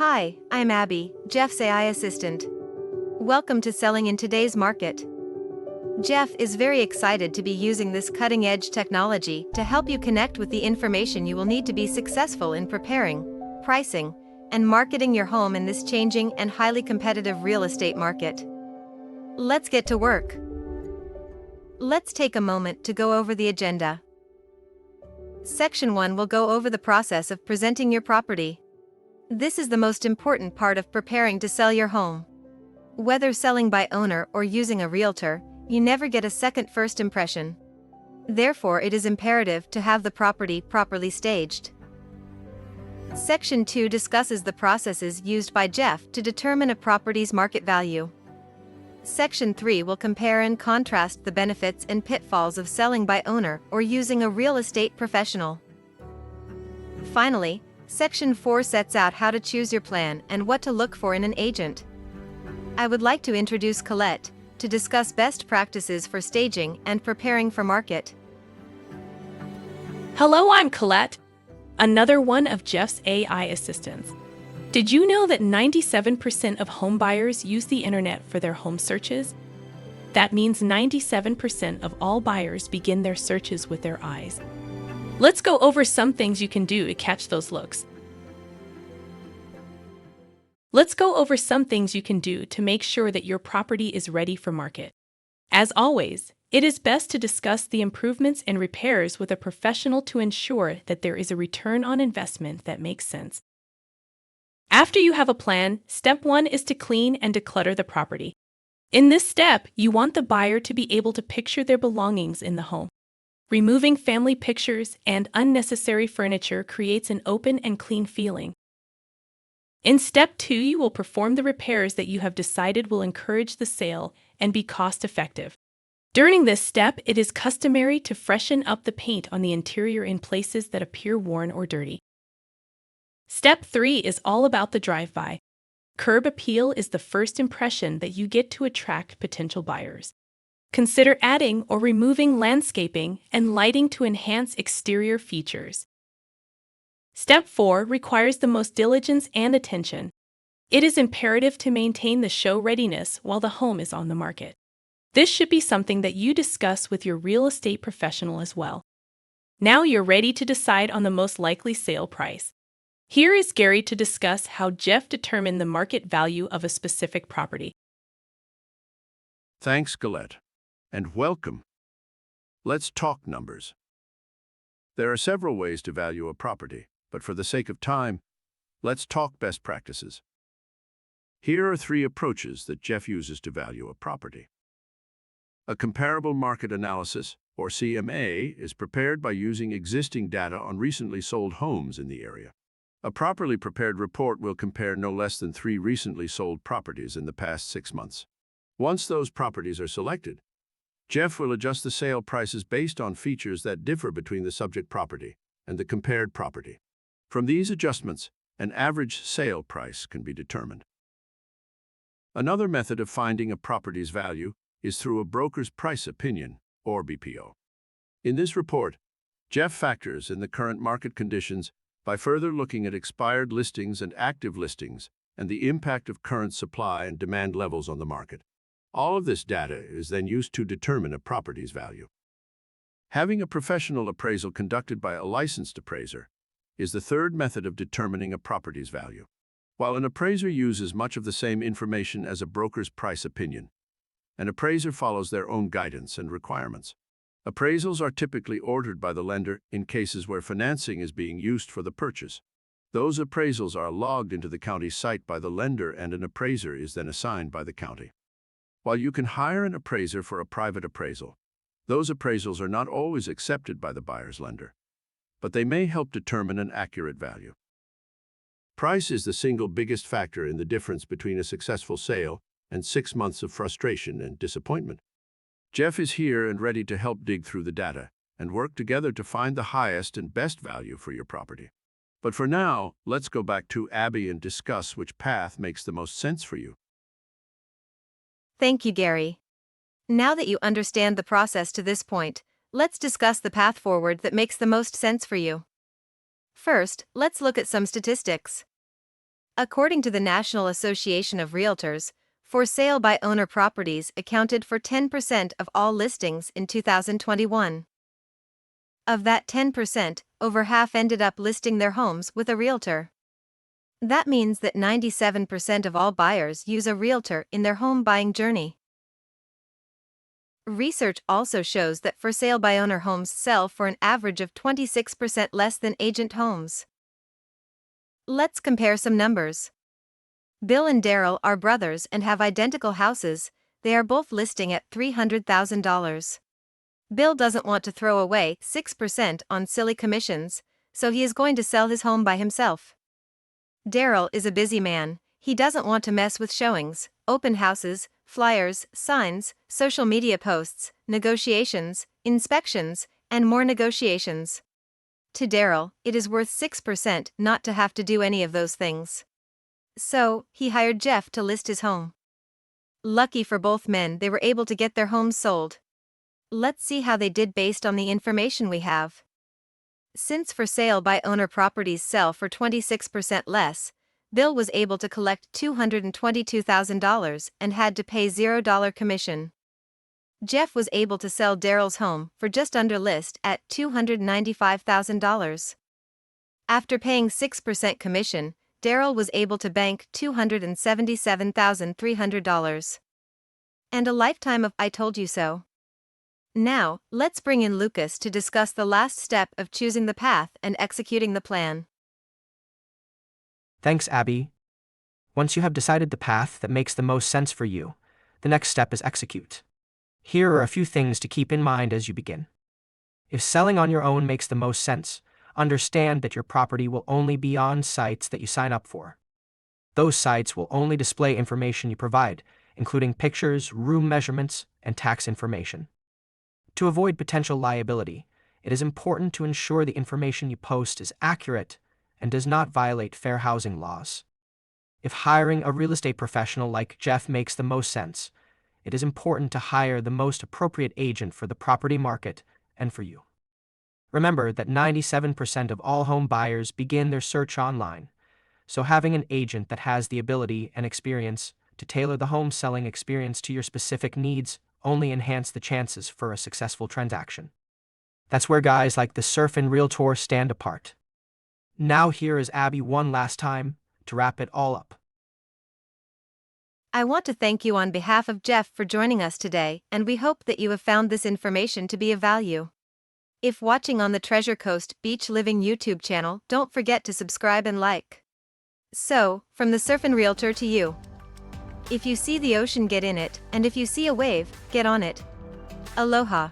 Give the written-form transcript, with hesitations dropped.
Hi, I'm Abby, Jeff's AI assistant. Welcome to Selling in Today's Market. Jeff is very excited to be using this cutting-edge technology to help you connect with the information you will need to be successful in preparing, pricing, and marketing your home in this changing and highly competitive real estate market. Let's get to work. Let's take a moment to go over the agenda. Section 1 will go over the process of presenting your property. This is the most important part of preparing to sell your home. Whether selling by owner or using a realtor, you never get a second first impression. Therefore, it is imperative to have the property properly staged. Section 2 discusses the processes used by Jeff to determine a property's market value. Section 3 will compare and contrast the benefits and pitfalls of selling by owner or using a real estate professional. Finally, Section 4 sets out how to choose your plan and what to look for in an agent. I would like to introduce Colette to discuss best practices for staging and preparing for market. Hello, I'm Colette, another one of Jeff's AI assistants. Did you know that 97% of home buyers use the internet for their home searches? That means 97% of all buyers begin their searches with their eyes. Let's go over some things you can do to catch those looks. Let's go over some things you can do to make sure that your property is ready for market. As always, it is best to discuss the improvements and repairs with a professional to ensure that there is a return on investment that makes sense. After you have a plan, step 1 is to clean and declutter the property. In this step, you want the buyer to be able to picture their belongings in the home. Removing family pictures and unnecessary furniture creates an open and clean feeling. In step 2, you will perform the repairs that you have decided will encourage the sale and be cost-effective. During this step, it is customary to freshen up the paint on the interior in places that appear worn or dirty. Step 3 is all about the drive-by. Curb appeal is the first impression that you get to attract potential buyers. Consider adding or removing landscaping and lighting to enhance exterior features. Step 4 requires the most diligence and attention. It is imperative to maintain the show readiness while the home is on the market. This should be something that you discuss with your real estate professional as well. Now you're ready to decide on the most likely sale price. Here is Gary to discuss how Jeff determined the market value of a specific property. Thanks, Colette, and welcome. Let's talk numbers. There are several ways to value a property, but for the sake of time, let's talk best practices. Here are 3 approaches that Jeff uses to value a property. A comparable market analysis, or CMA, is prepared by using existing data on recently sold homes in the area. A properly prepared report will compare no less than 3 recently sold properties in the past 6 months. Once those properties are selected, Jeff will adjust the sale prices based on features that differ between the subject property and the compared property. From these adjustments, an average sale price can be determined. Another method of finding a property's value is through a broker's price opinion, or BPO. In this report, Jeff factors in the current market conditions by further looking at expired listings and active listings and the impact of current supply and demand levels on the market. All of this data is then used to determine a property's value. Having a professional appraisal conducted by a licensed appraiser is the third method of determining a property's value. While an appraiser uses much of the same information as a broker's price opinion, an appraiser follows their own guidance and requirements. Appraisals are typically ordered by the lender in cases where financing is being used for the purchase. Those appraisals are logged into the county site by the lender, and an appraiser is then assigned by the county. While you can hire an appraiser for a private appraisal, those appraisals are not always accepted by the buyer's lender, but they may help determine an accurate value. Price is the single biggest factor in the difference between a successful sale and 6 months of frustration and disappointment. Jeff is here and ready to help dig through the data and work together to find the highest and best value for your property. But for now, let's go back to Abby and discuss which path makes the most sense for you. Thank you, Gary. Now that you understand the process to this point, let's discuss the path forward that makes the most sense for you. First, let's look at some statistics. According to the National Association of Realtors, for sale by owner properties accounted for 10% of all listings in 2021. Of that 10%, over half ended up listing their homes with a realtor. That means that 97% of all buyers use a realtor in their home buying journey. Research also shows that for sale by owner homes sell for an average of 26% less than agent homes. Let's compare some numbers. Bill and Daryl are brothers and have identical houses. They are both listing at $300,000. Bill doesn't want to throw away 6% on silly commissions, so he is going to sell his home by himself. Daryl is a busy man. He doesn't want to mess with showings, open houses, flyers, signs, social media posts, negotiations, inspections, and more negotiations. To Daryl, it is worth 6% not to have to do any of those things. So, he hired Jeff to list his home. Lucky for both men, they were able to get their homes sold. Let's see how they did based on the information we have. Since for sale by owner properties sell for 26% less, Bill was able to collect $222,000 and had to pay $0 commission. Jeff was able to sell Daryl's home for just under list at $295,000. After paying 6% commission, Daryl was able to bank $277,300. And a lifetime of I told you so. Now, let's bring in Lucas to discuss the last step of choosing the path and executing the plan. Thanks, Abby. Once you have decided the path that makes the most sense for you, the next step is execute. Here are a few things to keep in mind as you begin. If selling on your own makes the most sense, understand that your property will only be on sites that you sign up for. Those sites will only display information you provide, including pictures, room measurements, and tax information. To avoid potential liability, it is important to ensure the information you post is accurate and does not violate fair housing laws. If hiring a real estate professional like Jeff makes the most sense, it is important to hire the most appropriate agent for the property market and for you. Remember that 97% of all home buyers begin their search online, so having an agent that has the ability and experience to tailor the home selling experience to your specific needs only enhance the chances for a successful transaction. That's where guys like the Surf and Realtor stand apart. Now here is Abby one last time to wrap it all up. I want to thank you on behalf of Jeff for joining us today, and we hope that you have found this information to be of value. If watching on the Treasure Coast Beach Living YouTube channel, don't forget to subscribe and like. So, from the Surf and Realtor to you. If you see the ocean, get in it, and if you see a wave, get on it. Aloha.